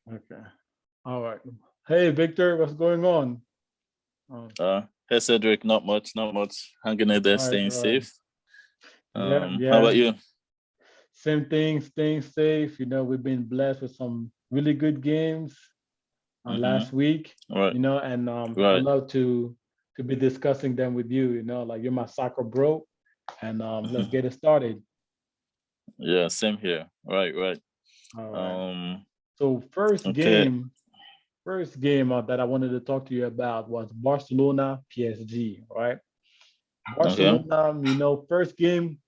Okay. All right. Hey, Victor, what's going on? Um, Hey Cedric, not much, not much. Hanging in there, right, staying right. safe. Yeah, How about yeah. you? Same thing, staying safe. We've been blessed with some really good games Mm-hmm. last week, Right, and I right. love to be discussing them with you, like you're my soccer bro, and let's get it started. Yeah, same here. Right, right. All right. Um, So okay, first game that I wanted to talk to you about was Barcelona PSG, right? okay. Barcelona, first game,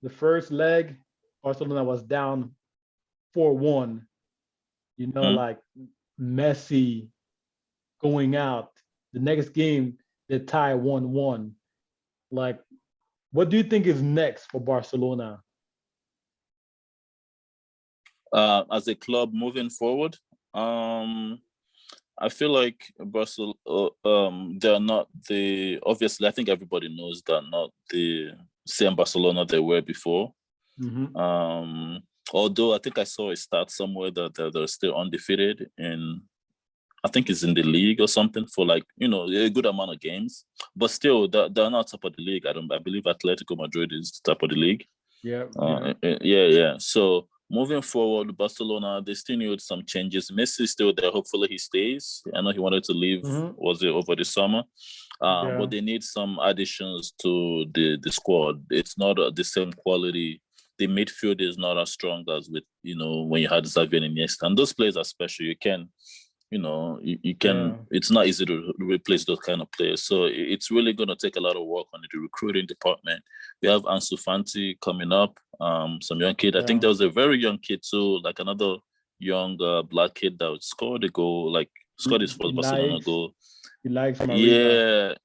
the first leg, Barcelona was down 4-1. Mm. Like Messi going out. The next game, they tie 1-1. Like, what do you think is next for Barcelona? As a club moving forward, I feel like Barcelona, they're not the, obviously, I think everybody knows they're not the same Barcelona they were before. Hmm. Um, Although I think I saw a stat somewhere that they're still undefeated in, I think it's in the league or something for like, a good amount of games. But still, they're not top of the league. I believe Atletico Madrid is top of the league. Yeah, yeah, Yeah, yeah. So moving forward, Barcelona, they still need some changes. Messi is still there. Hopefully he stays. I know he wanted to leave, hmm, was it over the summer? But yeah, they need some additions to the squad. It's not the same quality. The midfield is not as strong as with, when you had Xavier and Iniesta. And those players are special. You can, yeah, it's not easy to replace those kind of players. So it's really going to take a lot of work on the recruiting department. We have Ansu Fati coming up, some young kid. I think yeah. there was a very young kid too, like another young black kid that scored a goal, like scored his He first Barcelona likes goal. he likes Mariba.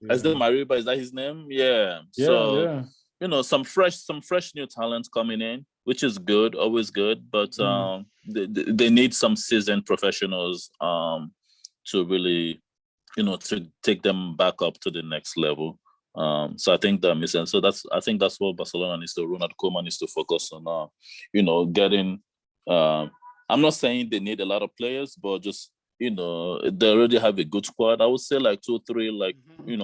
Yeah, is that Yeah, Mariba? Is that his name? Yeah. yeah, So, yeah. some fresh new talents coming in, which is good, always good. But Mm. they need some seasoned professionals to really, to take them back up to the next level. So I think they're missing. So I think that's what Barcelona needs to. Ronald Koeman needs to focus on. Getting. Um, I'm not saying they need a lot of players, but just they already have a good squad. I would say like two, three, like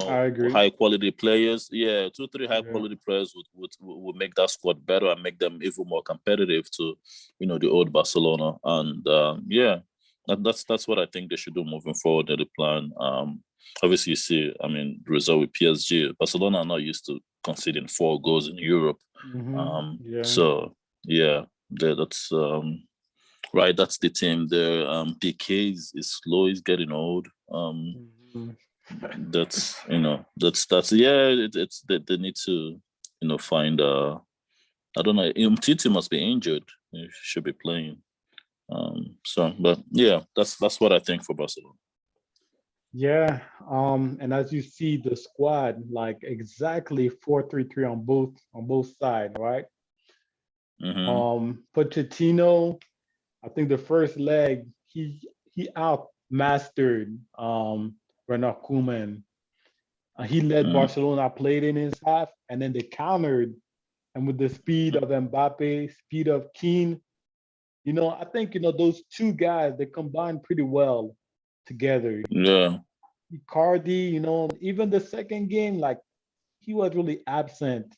I agree. high quality players. Yeah, two, three high Yeah. quality players would make that squad better and make them even more competitive to, the old Barcelona. And yeah, that's what I think they should do moving forward. The plan. Obviously, you see, I mean, the result with PSG. Barcelona are not used to conceding 4 goals in Europe. Yeah. So yeah, that's right. That's the team there. PK is slow. He's getting old. Hmm. That's yeah. It's they need to find I don't know. Titi must be injured. He should be playing. But yeah, that's what I think for Barcelona. Yeah. And as you see the squad, like exactly 4-3-3 on both sides, right? Mm-hmm. Pochettino, I think the first leg he outmastered Ronald Koeman. He led Mm-hmm. Barcelona, played in his half, and then they countered. And with the speed of Mbappe, speed of Keane, I think those two guys they combine pretty well together. Yeah. Icardi, even the second game, like he was really absent.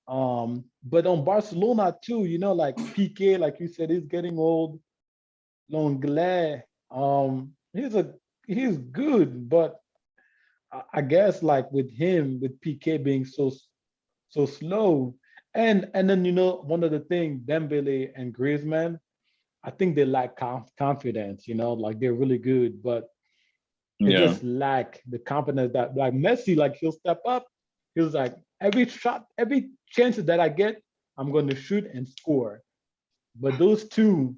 But on Barcelona too, like PK, like you said, he's getting old. Longley, he's good, but I guess like with him, with PK being so slow, and then one of the things, Dembele and Griezmann, I think they lack confidence. Like they're really good, but they Yeah. just lack the confidence that like Messi, like he'll step up. He was like every shot, every chance that I get, I'm going to shoot and score. But those two,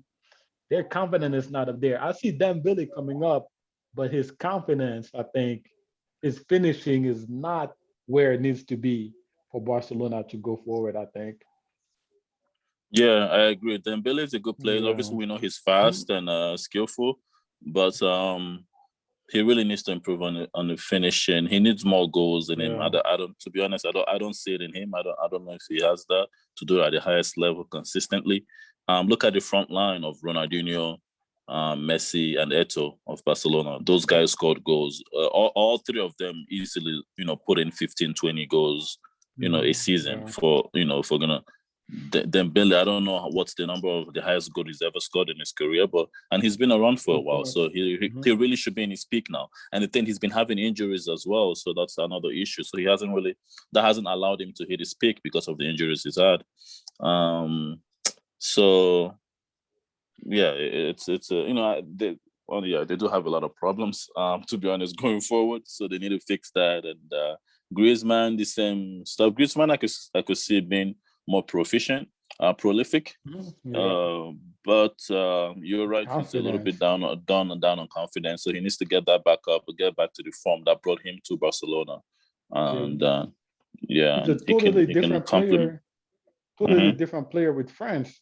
their confidence is not up there. I see Dembele coming up, but his confidence, I think, his finishing is not where it needs to be for Barcelona to go forward. I think. Yeah, I agree. Dembele is a good player. Yeah. Obviously, we know he's Mhm. fast and skillful, but he really needs to improve on the finishing. He needs more goals in him. Yeah. I don't. To be honest, I don't see it in him. I don't know if he has that to do it at the highest level consistently. Look at the front line of Ronaldinho, Messi, and Eto'o of Barcelona. Those guys scored goals. All three of them easily, put in 15, 20 goals, a season for gonna. Dembele, I don't know what's the number of the highest goal he's ever scored in his career, and he's been around for a while, so he really should be in his peak now. And the thing, he's been having injuries as well, so that's another issue. So that hasn't allowed him to hit his peak because of the injuries he's had. So yeah, it's they do have a lot of problems, to be honest, going forward. So they need to fix that. And Griezmann, the same stuff. Griezmann, I could see being more prolific. But you're right. He's a little bit down on confidence. So he needs to get that back up, get back to the form that brought him to Barcelona. And he's a totally different player. Totally different player with France.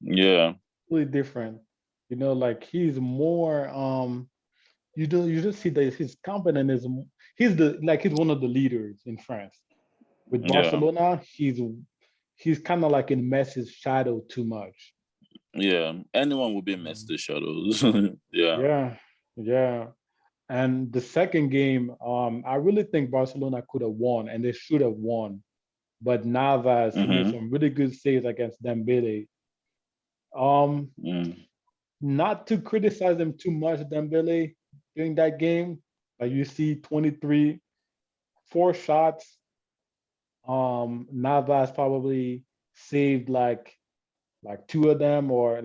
Yeah. Totally different. Like he's more you just see that his confidence is he's one of the leaders in France. With Barcelona, he's kind of like in Messi's shadow too much. Yeah, anyone would be in Messi's shadows. Yeah. And the second game, I really think Barcelona could have won, and they should have won. But Navas made some really good saves against Dembele. Not to criticize him too much, Dembele, during that game. Like you see 23, 4 shots. Navas probably saved like 2 of them, or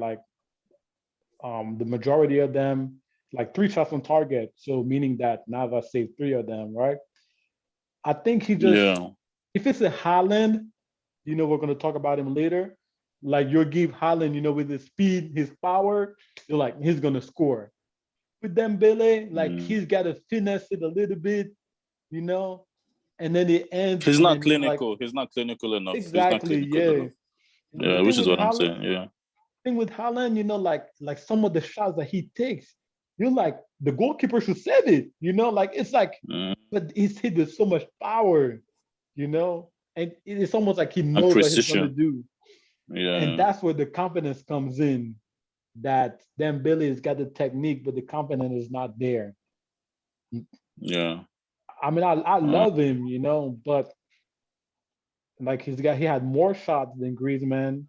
the majority of them, like 3 shots on target. So meaning that Navas saved 3 of them, right? I think he just, if it's a Haaland, we're going to talk about him later. Like you'll give Haaland, with his speed, his power, you're like, he's going to score. With Dembele, he's got to finesse it a little bit, and then it ends. He's not clinical. He's not clinical enough. Exactly, enough. Yeah, which is what I'm saying. Yeah. Thing with Haaland, like some of the shots that he takes, you're like, the goalkeeper should save it. It's like, but he's hit with so much power, and it's almost like he knows what he's going to do. Yeah. And that's where the confidence comes in. That Dembele has got the technique, but the confidence is not there. Yeah. I mean, I love him, but like he had more shots than Griezmann.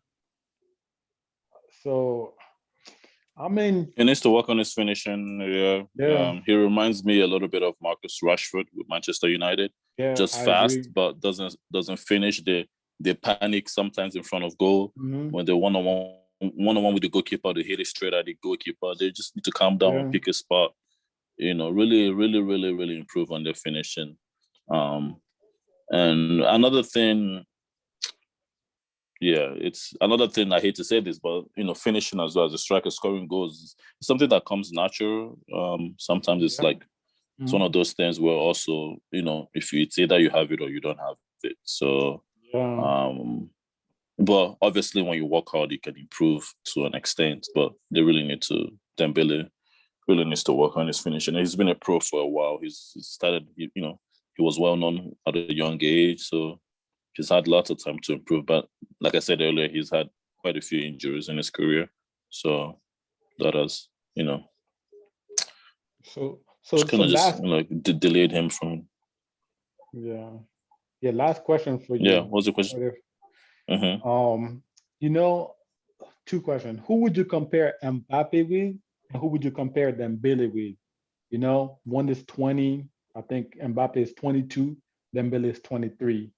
So, I mean, he needs to work on his finishing. Yeah. He reminds me a little bit of Marcus Rashford with Manchester United. Yeah, just fast, agree. But doesn't finish. They panic sometimes in front of goal when they're one-on-one with the goalkeeper. They hit it straight at the goalkeeper. They just need to calm down and pick a spot. Really, really, really, really improve on their finishing. And another thing, it's another thing, I hate to say this, but finishing as well as a striker, scoring goals is something that comes natural. Sometimes it's like it's one of those things where also, if it's either you have it or you don't have it. So but obviously when you work hard, you can improve to an extent, but they really need to. Dembele really needs to work on his finishing. He's been a pro for a while. He's started, he was well known at a young age, so he's had lots of time to improve. But like I said earlier, he's had quite a few injuries in his career, so that has, so kind of just delayed him from. Last question for you. Yeah, what's the question? 2 questions. Who would you compare Mbappe with, and who would you compare Dembele with? One is 20. I think Mbappe is 22. Dembele is 23.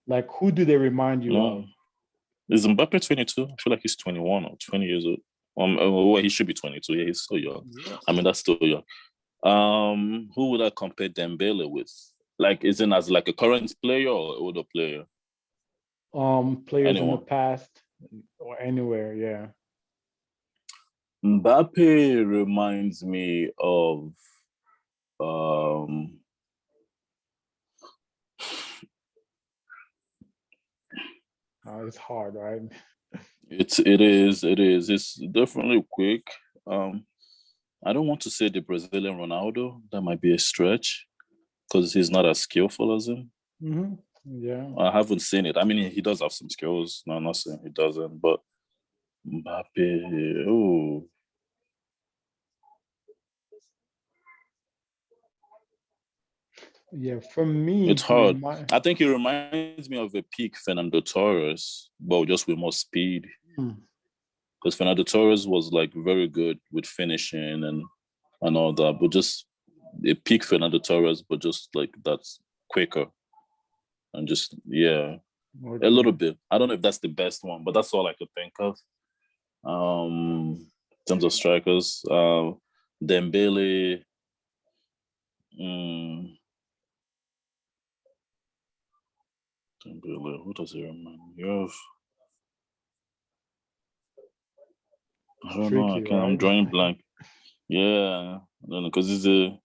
Like, who do they remind you of? Is Mbappe 22? I feel like he's 21 or 20 years old. Well, he should be 22. Yeah, he's so young. Yeah. I mean, that's still young. Who would I compare Dembele with? Like, is it as like a current player or older player? Players in the past or anywhere, yeah. Mbappe reminds me of it's hard, right? It is. It's definitely quick. I don't want to say the Brazilian Ronaldo. That might be a stretch because he's not as skillful as him. Yeah. I haven't seen it. I mean, he does have some skills. No, I'm not saying he doesn't, but Mbappe. Oh, Yeah, for me, it's hard. I think he reminds me of a peak Fernando Torres, but just with more speed. Because Fernando Torres was like very good with finishing and all that, but just a peak Fernando Torres, but just like that's quicker and just a little bit. I don't know if that's the best one, but that's all I could think of. In terms of strikers, Dembele. Dembele. Who does he remind me of? I don't know. tricky, I'm right? drawing blank. Yeah, I don't know because he's a.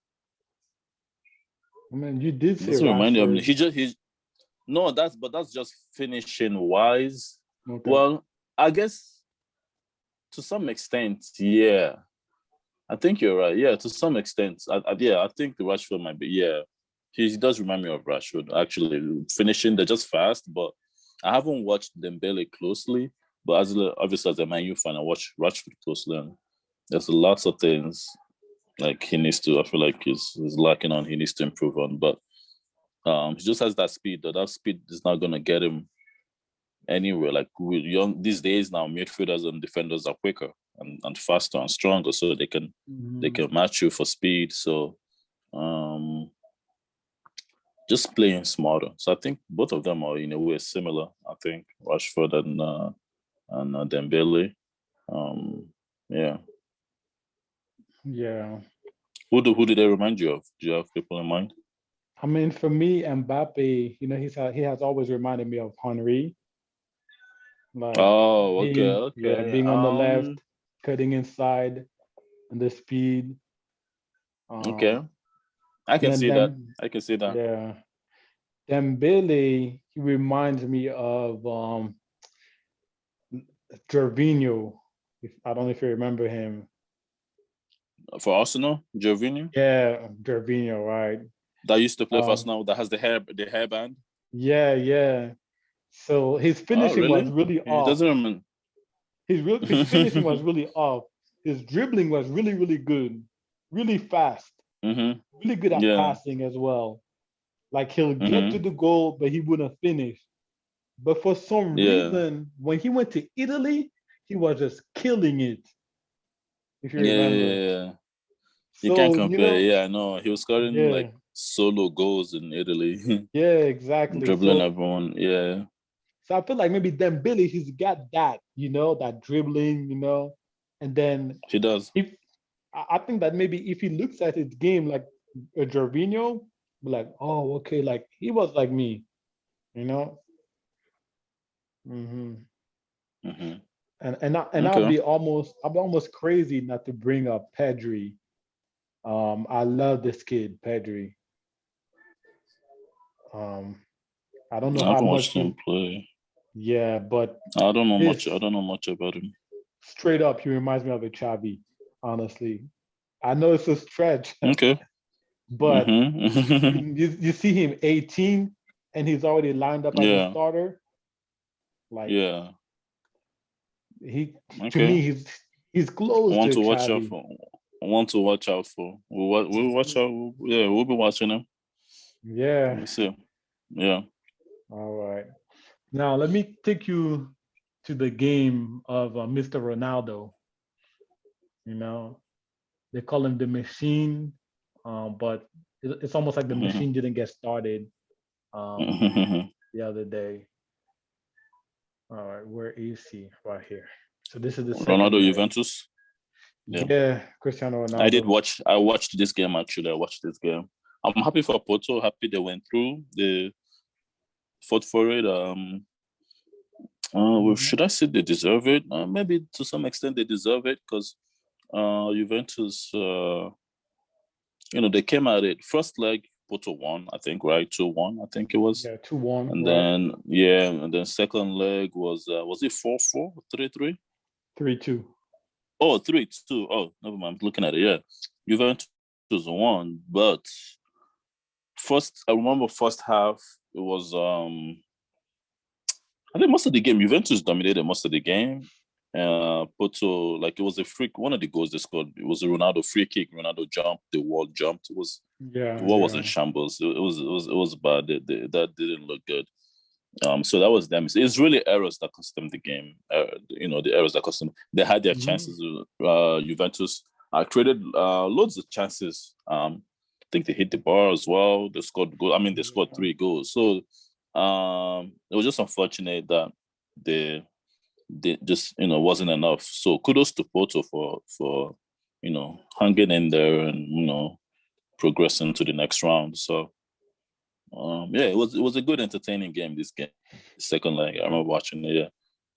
I mean, you did say Doesn't remind me of Rashford. he. No, that's just finishing wise. Okay. Well, I guess to some extent, yeah. I think you're right. Yeah, to some extent, I think the Rashford might be. Yeah, he does remind me of Rashford. Actually, finishing they're just fast, but I haven't watched Dembele closely. But obviously as a Man U fan, I watch Rashford closely, and there's lots of things like he needs to. I feel like he's lacking on. He needs to improve on, but he just has that speed. That speed is not gonna get him anywhere. Like with young these days now, midfielders and defenders are quicker and faster and stronger, so they can match you for speed. So just playing smarter. So I think both of them are in a way similar. I think Rashford and Dembele. Yeah. Yeah. Who did they remind you of? Do you have people in mind? I mean, for me, Mbappe, he has always reminded me of Henry. Like Oh, okay. being on the left, cutting inside, and the speed. Okay. I can see that. I can see that. Yeah. Dembele, he reminds me of Gervinho. I don't know if you remember him. For Arsenal, Gervinho? Yeah, Gervinho, right. That used to play for Arsenal, that has the hairband? Yeah. So his finishing was really He off. doesn't remember. His finishing was really off. His dribbling was really, really good, really fast, really good at passing as well. Like he'll get to the goal, but he wouldn't finish. But for some reason, when he went to Italy, he was just killing it. If you remember. Yeah. You So, can't compare. Yeah, I know. He was scoring like yeah. solo goals in Italy. Yeah, exactly. Dribbling everyone. Yeah. So I feel like maybe Dembele, he's got that, that dribbling, and then He does. if I think that maybe if he looks at his game like a Gervinho, be like, oh, okay, like he was like me, you know. And I'll be almost crazy not to bring up Pedri. I love this kid, Pedri. I don't know I how haven't much watched him play. Yeah, but I don't know much. I don't know much about him. Straight up, he reminds me of a Xavi, honestly. I know it's a stretch. Okay. But you see him 18 and he's already lined up as a starter. Like to me, he's close to Xavi. I want to watch out for. We'll watch out. Yeah, we'll be watching him. Yeah. Let me see. Yeah. All right. Now let me take you to the game of Mr. Ronaldo. They call him the machine, but it's almost like the machine didn't get started the other day. All right, where is he? Right here. So this is the second Ronaldo leg. Juventus. Yeah, Cristiano Ronaldo. I watched this game actually. I watched this game. I'm happy for Porto. Happy they went through. They fought for it. Should I say they deserve it? Maybe to some extent they deserve it because Juventus, they came at it. First leg, Porto won, I think, right? 2-1, I think it was. Yeah, 2-1. And right. and then second leg was it 4-4, 3-3? 3-2. Oh, 3-2. Oh, never mind. I'm looking at it. Yeah. Juventus won, but I remember first half, it was I think most of the game, Juventus dominated most of the game. Porto, like it was a freak. One of the goals they scored, it was a Ronaldo free kick. Ronaldo jumped, the wall jumped. The wall was in shambles. It was bad. That didn't look good. So that was them. It's really errors that cost them the game. The errors that cost them. They had their chances. Juventus created loads of chances. I think they hit the bar as well. They scored goal. I mean, they scored 3 goals. So it was just unfortunate that they just wasn't enough. So kudos to Porto for hanging in there and progressing to the next round. So it was a good entertaining game. This game, second leg, I remember watching it. Yeah,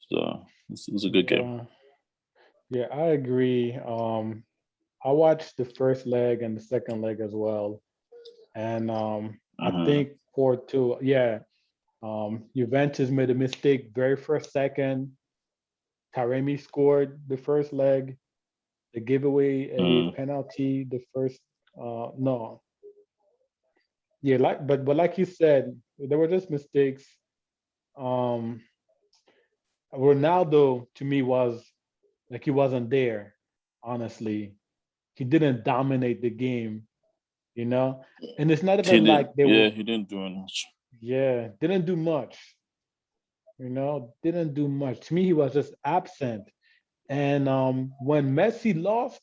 so it was a good game. Yeah, I agree. I watched the first leg and the second leg as well, and I think Porto. Yeah, Juventus made a mistake very first second. Taremi scored the first leg. They gave away a penalty. The first, no, yeah, but like you said, there were just mistakes. Ronaldo to me was like he wasn't there. Honestly, he didn't dominate the game, and it's not even like they were. He didn't do much. Yeah, didn't do much. Didn't do much. To me, he was just absent. And when Messi lost,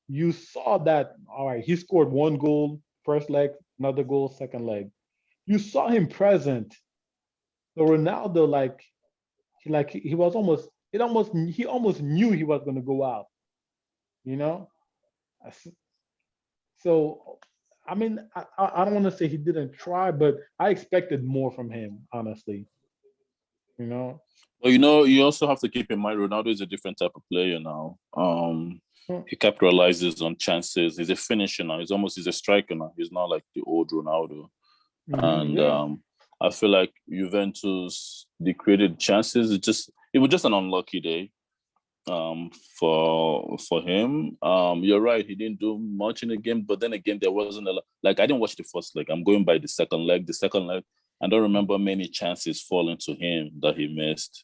you saw that. All right, he scored 1 goal first leg, another goal second leg. You saw him present. So Ronaldo, he was almost. He almost knew he was going to go out. You know. So, I mean, I don't want to say he didn't try, but I expected more from him, honestly. Well, you also have to keep in mind Ronaldo is a different type of player now. He capitalizes on chances. He's a finisher now. He's a striker now. He's not like the old Ronaldo. And I feel like Juventus, they created chances. It was just an unlucky day for him. You're right, he didn't do much in the game, but then again, there wasn't a lot. Like, I didn't watch the first leg. I'm going by the second leg. The second leg, I don't remember many chances falling to him that he missed.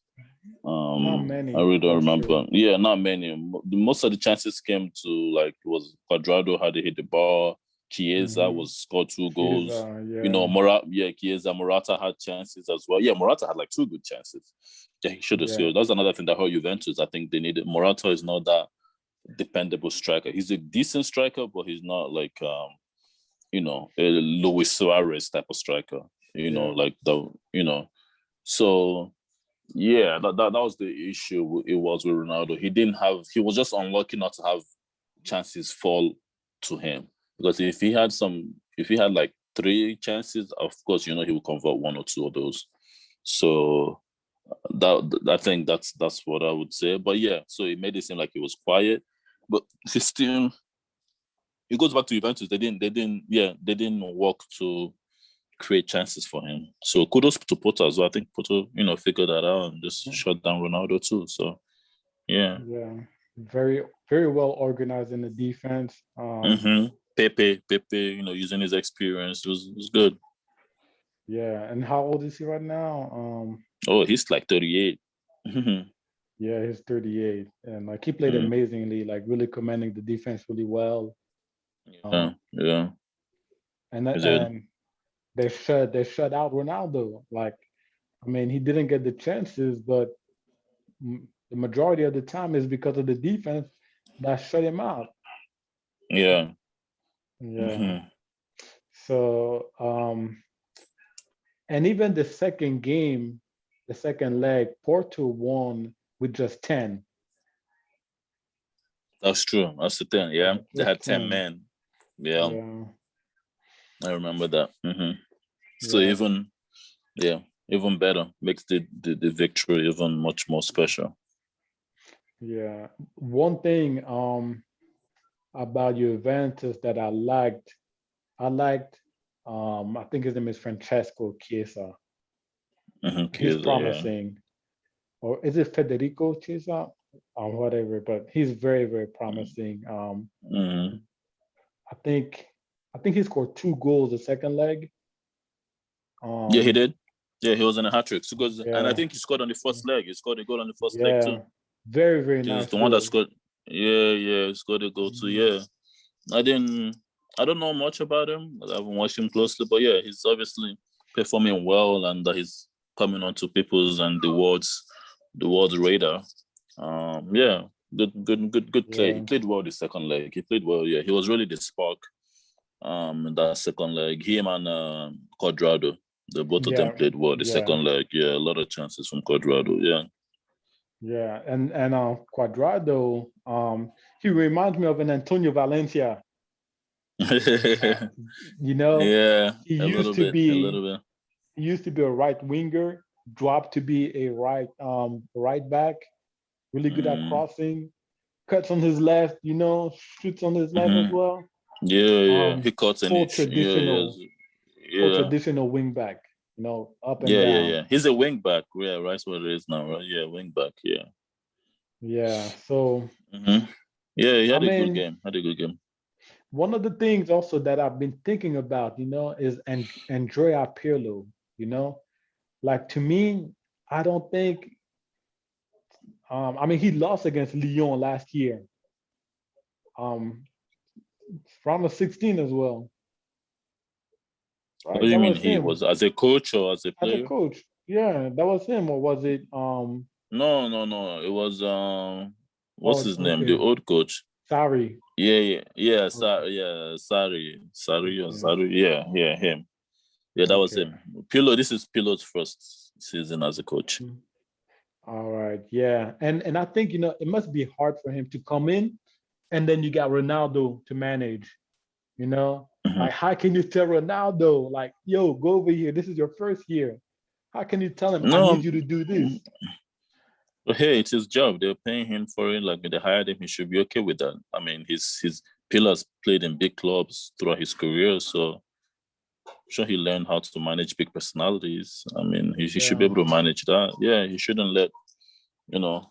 Not many. I really don't remember. True. Yeah, not many. Most of the chances came to, like, it was Cuadrado had to hit the ball. Chiesa was scored 2 goals. Chiesa, Morata had chances as well. Yeah, Morata had like 2 good chances. Yeah, he should have scored. That's another thing that hurt Juventus. I think they needed. Morata is not that dependable striker. He's a decent striker, but he's not like a Luis Suarez type of striker. So yeah, that was the issue. It was with Ronaldo. He was just unlucky not to have chances fall to him. Because if he had like 3 chances, of course, he would convert 1 or 2 of those. So I think that's what I would say. But yeah, so it made it seem like he was quiet, but it goes back to Juventus. They didn't work to create chances for him. So kudos to Porto as well. I think Porto, figured that out and just shut down Ronaldo too. So yeah. Yeah. Very, very well organized in the defense. Pepe, using his experience was good. Yeah, and how old is he right now? He's like 38. Yeah, he's 38, and like he played amazingly, like really commanding the defense really well. Yeah. And they shut out Ronaldo. Like, I mean, he didn't get the chances, but the majority of the time is because of the defense that shut him out. Yeah. Yeah. So, and even the second game, the second leg, Porto won with just 10. That's true. That's the thing. Yeah, they had 10 men. Yeah, I remember that. So even better, makes the victory even much more special. Yeah. One thing about Juventus that I liked, I think his name is Francesco Chiesa. He's promising. Yeah. Or is it Federico Chiesa? Or whatever, but he's very, very promising. I think he scored 2 goals the second leg. Yeah, he did. Yeah, he was in a hat trick. And I think he scored on the first leg. He scored a goal on the first leg too. Very, very He's nice the one that goal. scored. Yeah, scored a goal too. Yeah, I didn't. I don't know much about him. I haven't watched him closely, but yeah, he's obviously performing well, and he's coming onto people's and the world's radar. Yeah, good play. He Yeah, played well the second leg. He played well. Yeah, he was really the spark. In that second leg, him and Cuadrado, the both of them yeah, played well the yeah, second leg. Yeah, a lot of chances from Cuadrado. Yeah. yeah. And Cuadrado, he reminds me of an Antonio Valencia. Uh, you know, Yeah, he a used little to bit, a be little bit. he used to be a right winger, dropped to be a right back, really good at Mm, crossing, cuts on his left, shoots on his left as hmm. well. Yeah. He caught an Full itch. Yeah, yes. traditional, full Yeah. traditional wing back, up and Yeah. down. He's a wing back. Yeah, right. That's what it is now, right? Yeah, wing back. Yeah. Yeah. So Hmm. Yeah, he I had a good mean, game. Had a good game. one of the things also that I've been thinking about, is Andrea Pirlo. Like to me, I don't think. I mean, he lost against Lyon last year. Um, round of 16 as well, What do right? you That mean was he him was as a coach or as a as a player? coach. Yeah, that was him, or was it? No. It was what's Oh, his name? The okay. old coach. Sorry. Okay. Sari or Okay. Sari. Yeah, him. Yeah, that was Okay. him. Pillow. This is Pillow's first season as a coach. Mm. All right. Yeah. And I think, it must be hard for him to come in and then you got Ronaldo to manage, you know? Mhm. Like, how can you tell Ronaldo, like, yo, go over here. This is your first year. How can you tell him, I need No, you to do this? but hey, it's his job. They're paying him for it. Like they hired him, he should be okay with that. I mean, his Pillars played in big clubs throughout his career, so I'm sure he learned how to manage big personalities. I mean, he should be Yeah. able to manage that. Yeah, he shouldn't let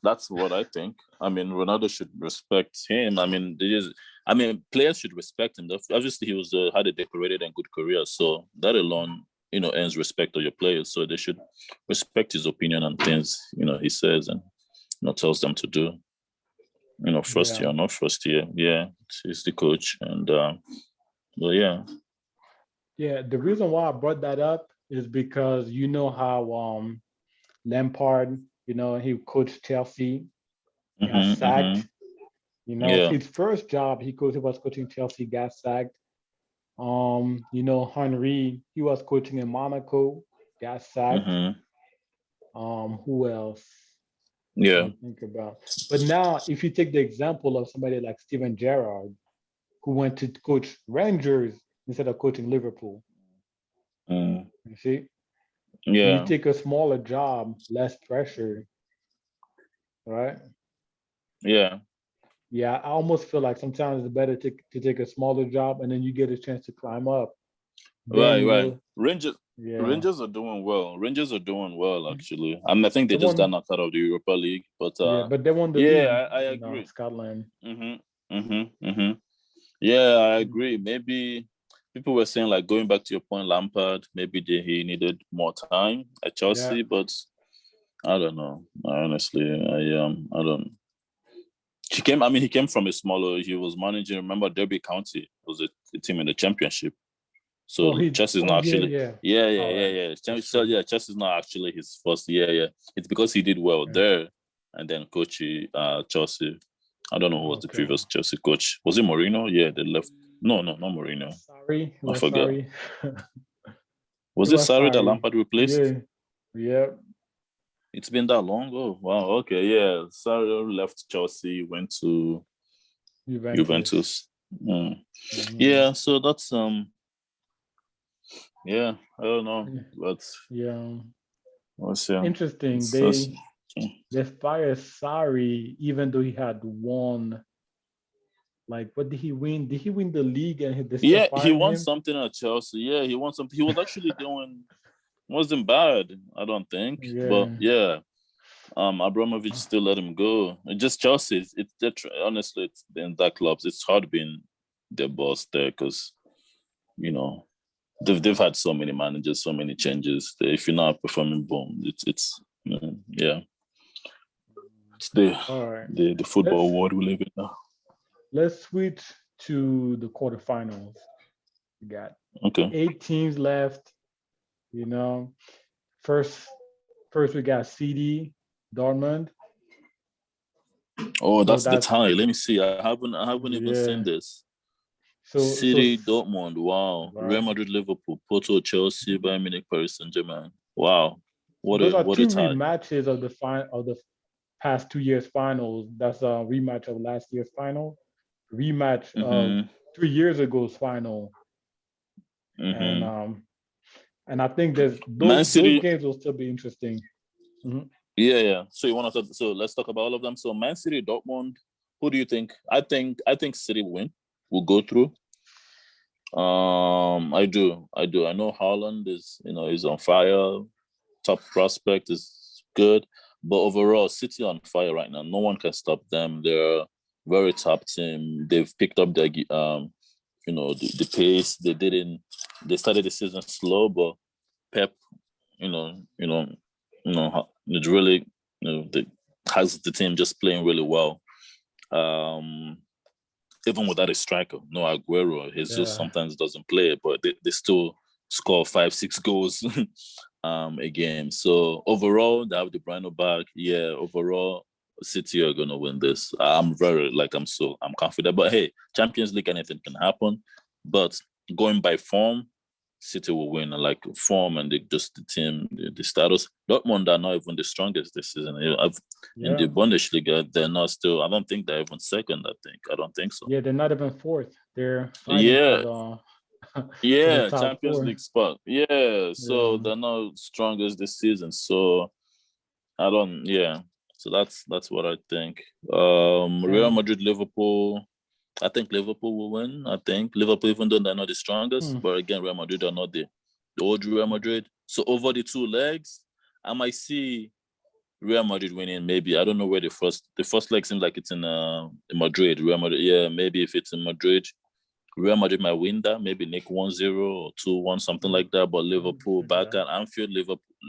that's what I think. I mean, Ronaldo should respect him. I mean, players should respect him. Obviously, he was had a decorated and good career, so that alone, earns respect of your players. So they should respect his opinion and things, he says and tells them to do. First Yeah. year, not first year. Yeah, he's the coach, and well, yeah. Yeah. The reason why I brought that up is because you know how Lampard, he coached Chelsea, got Mm-hmm. sacked. Yeah. His first job, he was coaching Chelsea, got sacked. Henry, he was coaching in Monaco, got sacked. Mm-hmm. Who else? Yeah. Trying to think about. But now, if you take the example of somebody like Steven Gerrard, who went to coach Rangers instead of coaching Liverpool, Mm. you see, when you Yeah. take a smaller job, less pressure, right? Yeah. Yeah, I almost feel like sometimes it's better to take a smaller job and then you get a chance to climb up. Then Right. Rangers yeah, Rangers are doing well. Rangers are doing well actually. I think they they just got won, knocked out of the Europa League. But yeah, but they won the league yeah, I in agree. Scotland. Mm-hmm. Yeah, I agree. Maybe people were saying like going back to your point, Lampard, maybe he needed more time at Yeah, Chelsea, but I don't know. I don't. He came from a smaller. He was managing. Remember, Derby County was a team in the Championship. So Chelsea's oh not yeah, actually. yeah. All right, Yeah. that's So true. yeah, Chelsea's not actually his first. Yeah. It's because he did well Yeah. there, and then coach Chelsea. I don't know who was the Okay. previous Chelsea coach. Was it Mourinho? Yeah, they left. No, not Mourinho. Sorry, I was forget. sorry. It Was it was Sarri that sorry. Lampard replaced? Yeah, yeah. It's been that long. Oh wow. Okay. Yeah, Sarri left Chelsea, went to Juventus. Juventus. Mm. Hmm. Yeah. So that's Yeah, I don't know, but Yeah. we'll see. Interesting. It's just, They fired Sorry even though he had won. Like, what did he win? Did he win the league and they still yeah, he firing won him? something at Chelsea. Yeah, he won something. He was actually doing wasn't bad, I don't think. But Yeah. yeah, Abramovich still let him go. Just Chelsea. Honestly, it's in that clubs. It's hard being their boss there because you know they've had so many managers, so many changes. If you're not performing, boom, it's yeah. It's All right. the football world we live in now. Let's switch to the quarterfinals. We got Okay. 8 teams left. You know, first first we got CD Dortmund. Oh, So that's the that's tie. Let me see. I haven't even seen yeah. this. So City, Dortmund, wow. Real right. Madrid, Liverpool, Porto, Chelsea, Bayern Munich, Paris Saint-Germain. Wow. So those are What a two tie. rematches of the past 2 years finals. That's a rematch of last year's final, rematch of Mm-hmm. 3 years ago's final, and Mm-hmm. um and I think there's Man those City, games will still be interesting. Mhm. yeah. So you want to so let's talk about all of them. So Man City, Dortmund, who do you think? I think City will go through. I do. I know Haaland is on fire. Top prospect is good, but overall, City on fire right now. No one can stop them. They're a very top team. They've picked up their the pace. They started the season slow, but Pep, you know, you know, it really has the team just playing really well. Um, Even without a striker, no Aguero, he just Yeah, sometimes doesn't play, but they still score 5-6 goals a game. So overall, they have the Brino back. Yeah, overall, City are gonna win this. I'm confident. But hey, Champions League, anything can happen. But going by form, City will win. Like form and the team, the status. Dortmund are not even the strongest this season. In the yeah, Bundesliga, they're not still. I don't think they're even second. I don't think so. yeah. They're not even fourth. They're fighting for Yeah, the for the yeah, top Champions four. League spot. Yeah, so Yeah, they're not strongest this season. So I don't. Yeah, so that's what I think. Real and Madrid, Liverpool. I think Liverpool will win. I think Liverpool, even though they're not the strongest, hmm, but again, Real Madrid are not the old Real Madrid. So over the two legs, I might see Real Madrid winning. Maybe I don't know where the first leg seems like it's in Madrid. Real Madrid, yeah, maybe if it's in Madrid, Real Madrid might win that. Maybe nick 1-0 or 2-1, something like that. But Liverpool back yeah, at Anfield,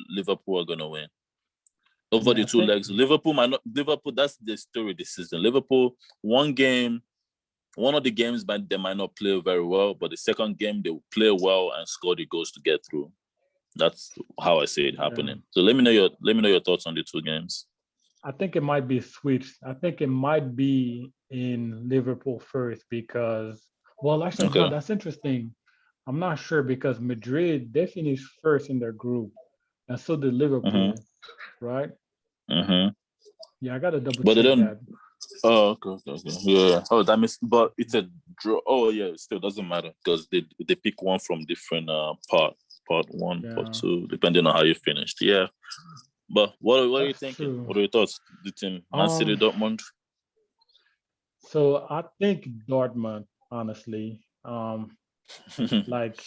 Liverpool are gonna win over yeah. the I two think legs. Liverpool might not. Liverpool, that's the story this season. Liverpool, one game. One of the games, but they might not play very well, but the second game they will play well and score the goals to get through. That's how I see it yeah. happening. So let me know your thoughts on the two games. I think it might be switched. I think it might be in Liverpool first because, well, actually, huh, Okay. that's interesting. I'm not sure because Madrid they finished first in their group, and so did Mm-hmm. Liverpool, right? Mm-hmm. Yeah, I gotta double But they check don't. that. Oh, okay. Yeah. Oh, that means. But it's a draw. Oh, yeah. It still doesn't matter because they pick one from different part one, part Yeah, two, depending on how you finished. Yeah. But what are you that's thinking? true. What are your thoughts? The team, Man City, Um, Dortmund. so I think Dortmund, honestly, like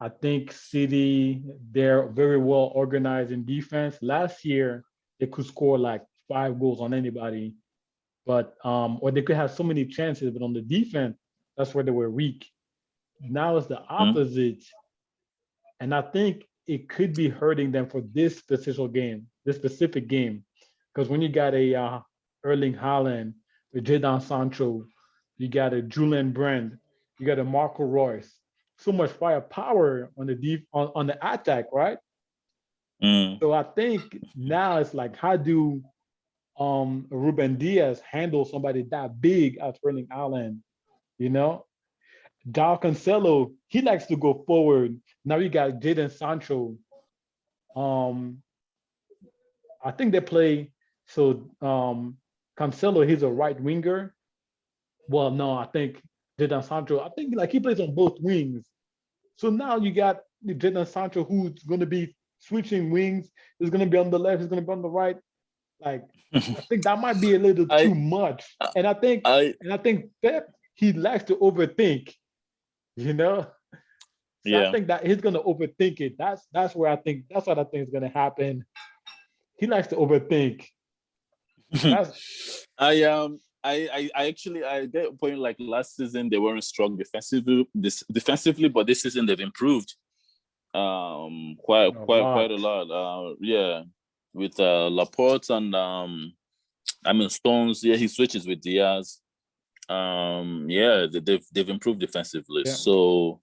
I think City, they're very well organized in defense. Last year, they could score like 5 goals on anybody, but or they could have so many chances, but on the defense, that's where they were weak. Now it's the Hmm. opposite, and I think it could be hurting them for this specific game, because when you got a Erling Haaland, a Jadon Sancho, you got a Julian Brand, you got a Marco Royce, so much firepower on the on the attack, right? Mm. So I think now it's like, how do Ruben Diaz handle somebody that big as Erling Haaland? You know, Jao Cancelo, he likes to go forward. Now you got Jadon Sancho. Um, I think they play so Cancelo, he's a right winger. Well, no, I think Jadon Sancho, I think like he plays on both wings. So now you got Jadon Sancho who's gonna be switching wings, he's gonna be on the left, he's gonna be on the right. Like I think that might be a little I too much. And I think Pep, he likes to overthink, you know. So I yeah. think that he's gonna overthink it. That's where I think that's what I think is gonna happen. He likes to overthink. That's I actually I get a point like last season they weren't strong defensively, but this season they've improved quite a quite quite a lot. lot. Yeah, with Laporte and I mean, Stones, yeah, he switches with Diaz. Yeah, they've improved defensively. Yeah. So,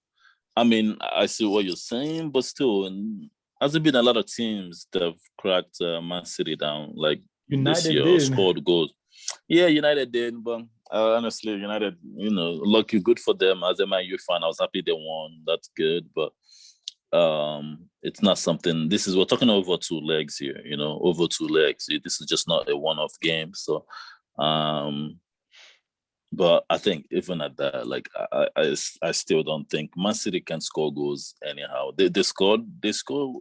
I mean, I see what you're saying, but still, hasn't been a lot of teams that have cracked Man City down like this United year or did. scored goals. Yeah, United did, but honestly, United, lucky, good for them. As a Man U fan, I was happy they won. That's good, but it's not something. We're talking over 2 legs here, over 2 legs. This is just not a one-off game. So, but I think even at that, like I still don't think Man City can score goals anyhow. They score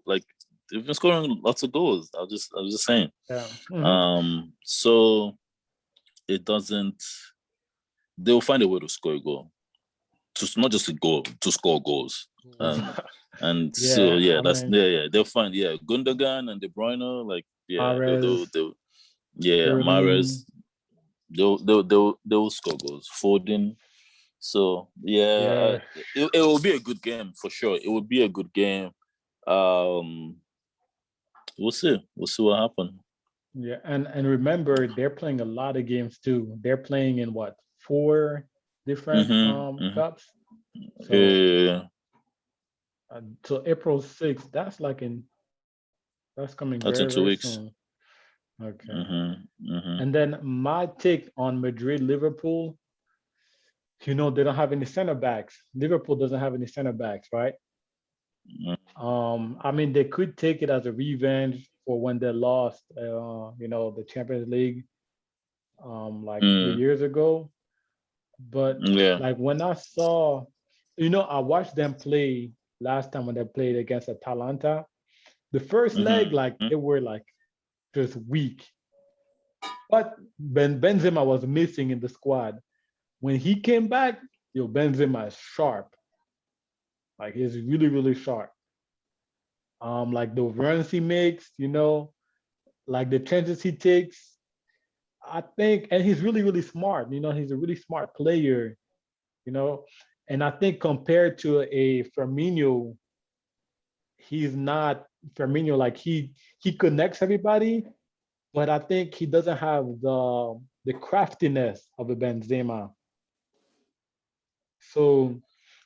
like they've been scoring lots of goals. I was just saying. Yeah. Mm-hmm. So it doesn't. They'll find a way to score a goal, to not just a goal, to score goals. And so Yeah. yeah, I mean, they'll find Gundogan and De Bruyne, like Mahrez, Mahrez, Sterling. they'll score goals. Foden. So yeah, Yeah. it will be a good game for sure. It will be a good game. Um, we'll see. We'll see what happens. Yeah. And remember, they're playing a lot of games too. They're playing in what, 4 different Mm-hmm. cups. So Yeah, till April 6th, that's coming that's in very, two very weeks. soon. Okay. Mm-hmm. Mm-hmm. And then my take on Madrid, Liverpool, they don't have any center backs. Liverpool doesn't have any center backs, right? I mean, they could take it as a revenge for when they lost, the Champions League, like 3 years ago. But Yeah. like when I saw, I watched them play last time when they played against Atalanta. The first leg, like Mm-hmm. they were like just weak. But Benzema was missing in the squad. When he came back, Benzema is sharp. Like he's really, really sharp. Like the runs he makes, like the chances he takes. I think, and he's really, really smart. He's a really smart player. You know, and I think compared to a Firmino, he's not Firmino. Like he connects everybody, but I think he doesn't have the craftiness of a Benzema. So,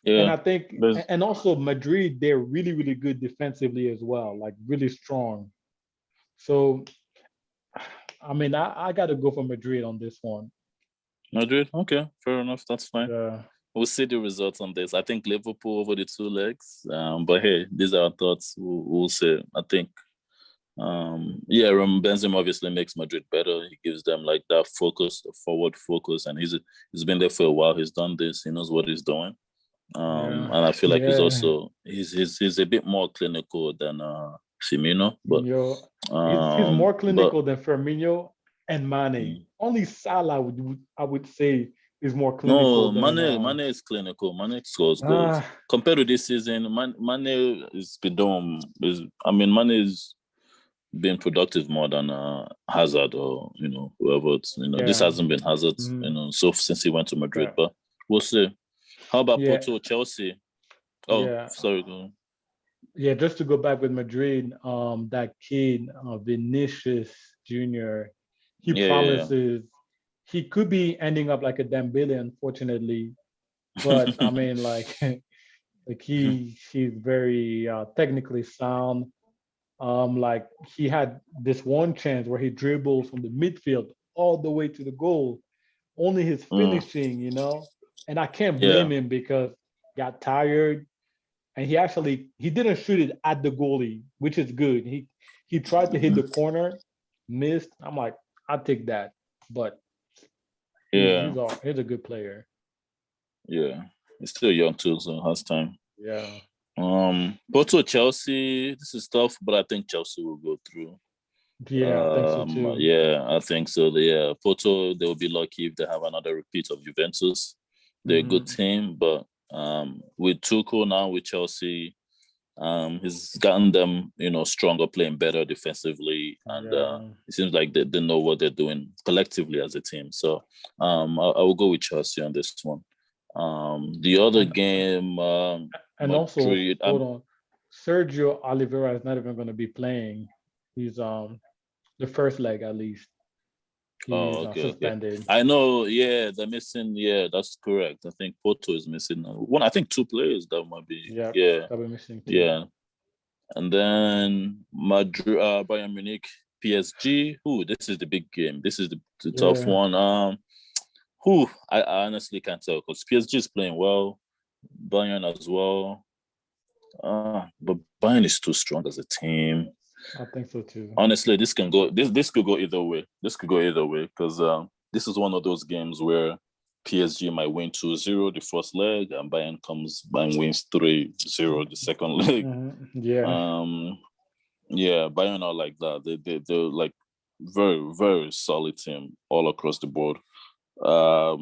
and Yeah. I think, But and also Madrid, they're really, really good defensively as well, like really strong. So, I mean, I got to go for Madrid on this one. Madrid, okay, fair enough. That's fine. Yeah. We'll see the results on this. I think Liverpool over the 2 legs. But hey, these are our thoughts. We'll see. I think Benzema obviously makes Madrid better. He gives them like that focus, forward focus, and he's been there for a while. He's done this. He knows what he's doing. Yeah. And I feel like Yeah. he's a bit more clinical than Firmino, but He's um, more but clinical than Firmino and Mane. mm, Only Salah I would say is more clinical no, than Mane is clinical. Mane scores goals. ah Compared to this season, Mane is been doing Mane is being productive more than Hazard or whoever. This yeah. hasn't been Hazard, Mhm. so since he went to Madrid, Right. but we'll see. How about Yeah. Porto, Chelsea? Oh, Yeah. sorry. Go on. Yeah, just to go back with Madrid, that kid, Vinicius Jr., he Yeah, promises he could be ending up like a Dembele, unfortunately. But I yeah. mean, like, like he's very technically sound. Like he had this one chance where he dribbles from the midfield all the way to the goal. Only his Mm, finishing, and I can't yeah. blame him because got tired and he didn't shoot it at the goalie, which is good. He tried to hit the corner, missed. I'm like, I'll take that, but Yeah. he's a good player. Yeah. He's still young too, so has time. Yeah, Porto, Chelsea, this is tough, but I think Chelsea will go through. yeah, I think so too. Yeah, I think so. Yeah, Porto, they will be lucky if they have another repeat of Juventus. They're a good Hmm. team, but with Tuchel now with Chelsea, he's gotten them, stronger, playing better defensively, and Yeah, it seems like they know what they're doing collectively as a team. So, I will go with Chelsea on this one. The other and game, also Madrid. hold on, Sergio Oliveira is not even going to be playing. He's the first leg at least. Oh, He's okay, okay. suspended. I know. Yeah, they're missing. Yeah, that's correct. I think Porto is missing one. I think two players that might be. Yeah, Yeah, they'll be missing too. yeah. And then Madrid, Bayern Munich, PSG. Who? This is the big game. This is the tough Yeah, one. Who? I honestly can't tell because PSG is playing well. Bayern as well. But Bayern is too strong as a team. I think so too. Honestly, this can go. This could go either way. This could go either way because this is one of those games where PSG might win 2-0 the first leg, and Bayern wins 3-0 the second leg. Yeah, Yeah, Bayern are like that. They're like very, very solid team all across the board. I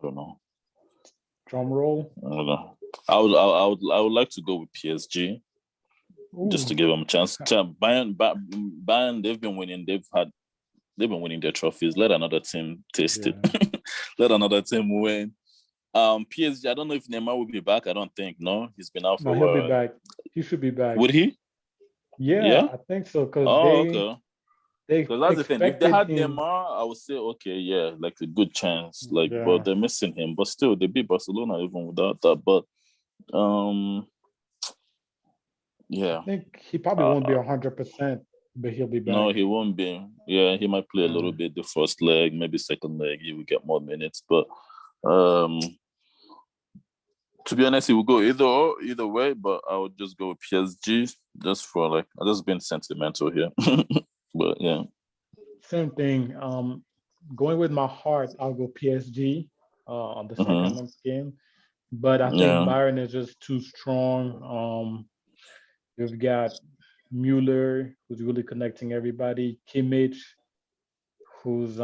don't know. drum roll. I don't know. I would like to go with PSG just to Ooh, give them a chance. Bayern, they've been winning. They've been winning their trophies. Let another team taste it. yeah. Let another team win. PSG. I don't know if Neymar will be back. I don't think. No, he's been out No, for a he'll be while. back. He should be back. Would he? Yeah, Yeah. I think so. Because Oh, okay. they Because that's the thing. If they expected had him. Neymar, I would say okay, yeah, like a good chance. Like, but Yeah, they're missing him. But still, they beat Barcelona even without that. But I yeah. think he probably won't be 100%, but he'll be No, back. he won't be. Yeah, he might play a little bit the first leg, maybe second leg. He will get more minutes. But to be honest, he will go either way. But I would just go with PSG just for like I'm just being sentimental here. But yeah. Same thing. Going with my heart, I'll go PSG on the Mm-hmm. second game. But I think Yeah. Bayern is just too strong. You've got Mueller, who's really connecting everybody. Kimmich, who's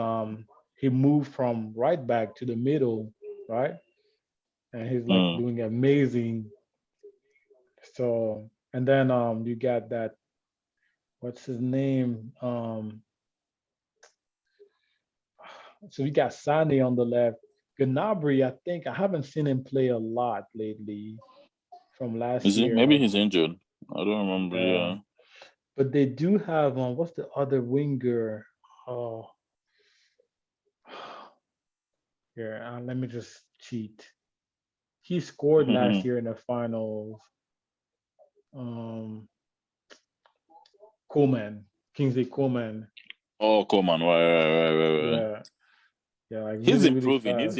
he moved from right back to the middle, right? And he's like Mm. doing amazing. So and then you got that, what's his name? So we got Sane on the left. Gnabry, I think I haven't seen him play a lot lately from last Is he? year. Maybe he's injured. I don't remember. Yeah. Yeah. But they do have what's the other winger? Oh, here, let me just cheat. He scored last year in the finals. Um, Coleman, Kingsley Coleman. Oh, come on! Right. Yeah, yeah, like He's really, really improving. fast.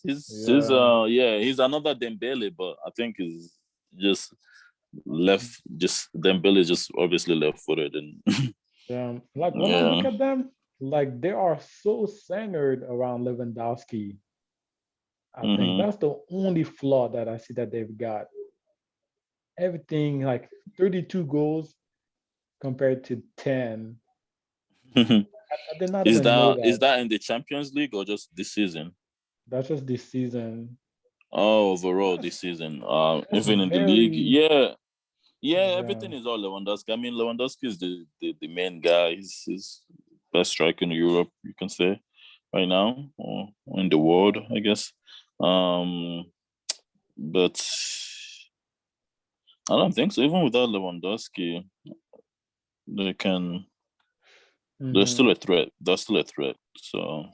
He's Yeah, yeah. He's another Dembele, but I think he's just left. Just Dembele is just obviously left-footed, and yeah. Like when I look yeah. at them, like they are so centered around Lewandowski. I think Mm-hmm. that's the only flaw that I see that they've got. Everything like 32 goals compared to 10. I did not Is even know that that. in the Champions League or just this season? That's just this season. Oh, overall That's this season. that's Even in the league, very yeah. Yeah, yeah. everything is all Lewandowski. I mean, Lewandowski is the main guy. He's best striker in Europe, you can say, right now, or in the world, I guess. But I don't think so. Even without Lewandowski, they can. They're Hmm. still a threat. They're still a threat. So,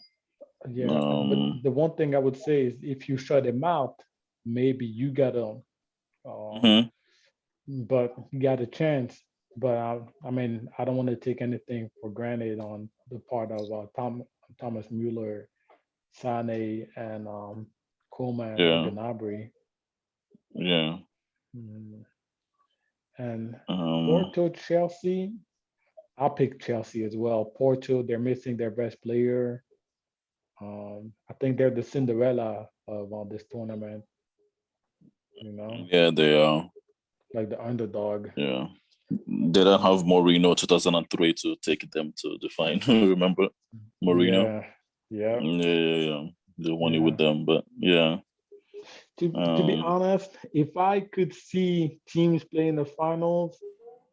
Yeah, but um, the one thing I would say is if you shut him out, maybe you got a, uh, mhm. but you got a chance. But I mean, I don't want to take anything for granted on the part of Thomas Mueller, Sane, and Coleman or Yeah, Gnabry. yeah. Mm. And Um, Porto, Chelsea, I'll pick Chelsea as well. Porto, they're missing their best player. I think they're the Cinderella of this tournament, you know, yeah, they are. like the underdog. Yeah. They don't have Um, Mourinho 2003 to take them to the final. Remember Mourinho? yeah, yeah, Yeah. They won it with yeah. them, but yeah. To be Um, honest, if I could see teams play in the finals,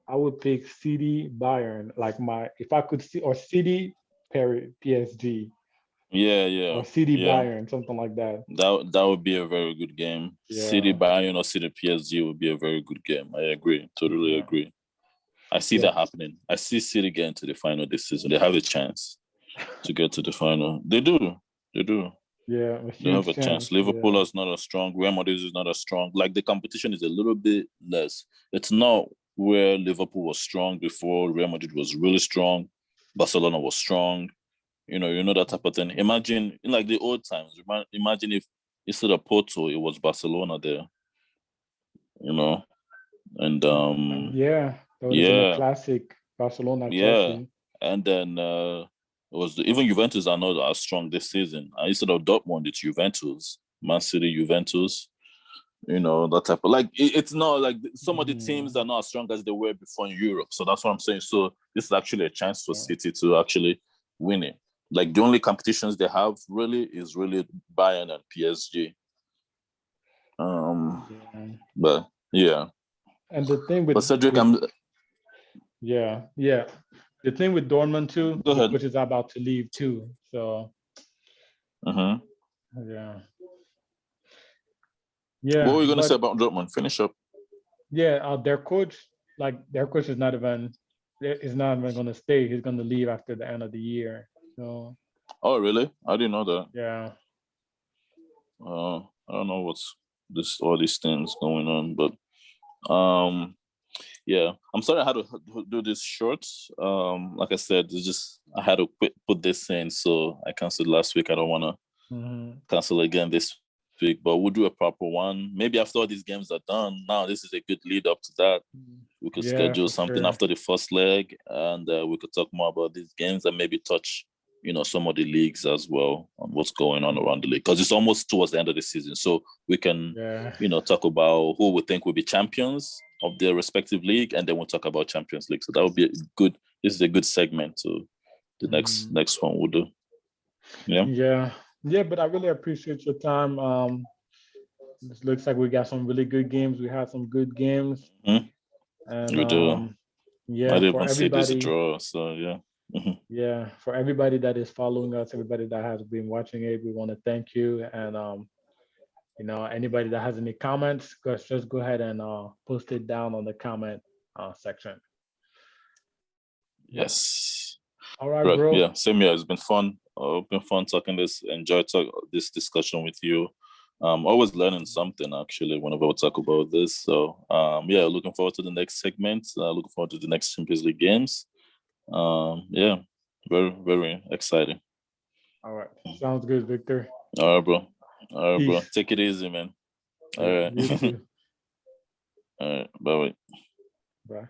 I would pick City, Bayern. Like my, if I could see, or City, PSG, yeah. or City, Yeah. Bayern, something like that. That would be a very good game. City Yeah, Bayern or City PSG would be a very good game. I agree. Totally yeah. agree. I see that happening. I see City getting to the final this season. They have a chance to get to the final. They do. Yeah, They have a chance. Liverpool is not as strong. Real Madrid is not as strong. Like the competition is a little bit less. It's not where Liverpool was strong before. Real Madrid was really strong. Barcelona was strong. You know that type of thing. Imagine in like the old times. Imagine if instead of Porto, it was Barcelona there. You know, and yeah, that would have been a classic Barcelona Chelsea. And then it was even Juventus are not as strong this season. Instead of Dortmund, it's Juventus, Man City, Juventus. You know that type of like it's not like some of the teams are not as strong as they were before in Europe. So that's what I'm saying. So this is actually a chance for City to actually win it. Like the only competitions they have is really Bayern and PSG. But yeah. And the thing with Cedric, the thing with Dortmund too, go ahead. which is about to leave too. So yeah. What were you gonna say about Dortmund? Finish up. Yeah, their coach is not even gonna stay. He's gonna leave after the end of the year. So. Oh really? I didn't know that. Yeah. I don't know what's all these things going on, but yeah. I'm sorry I had to do this short. Like I said, it's just I had to put this in, so I canceled last week. I don't want to cancel again this week, but we'll do a proper one. Maybe after all these games are done, now this is a good lead up to that. We could schedule something after the first leg, and we could talk more about these games and maybe touch, some of the leagues as well on what's going on around the league, because it's almost towards the end of the season. So we can, talk about who we think will be champions of their respective league, and then we'll talk about Champions League. So that would be good. This is a good segment to the next one we'll do. Yeah, but I really appreciate your time. This looks like we got some really good games. We had some good games. And we do. Yeah, I didn't for even say there's a everybody. draw, so yeah. Yeah, for everybody that is following us, everybody that has been watching it, we want to thank you. And anybody that has any comments, just go ahead and post it down on the comment section. Yes. All right, bro. Yeah, same here. It's been fun. Been fun talking this. Enjoy this discussion with you. Always learning something actually whenever we talk about this. So looking forward to the next segment. Looking forward to the next Champions League games. Very, very exciting. All right. Sounds good, Victor. All right, bro. Take it easy, man. All right. You too. All right. Bye. Bye.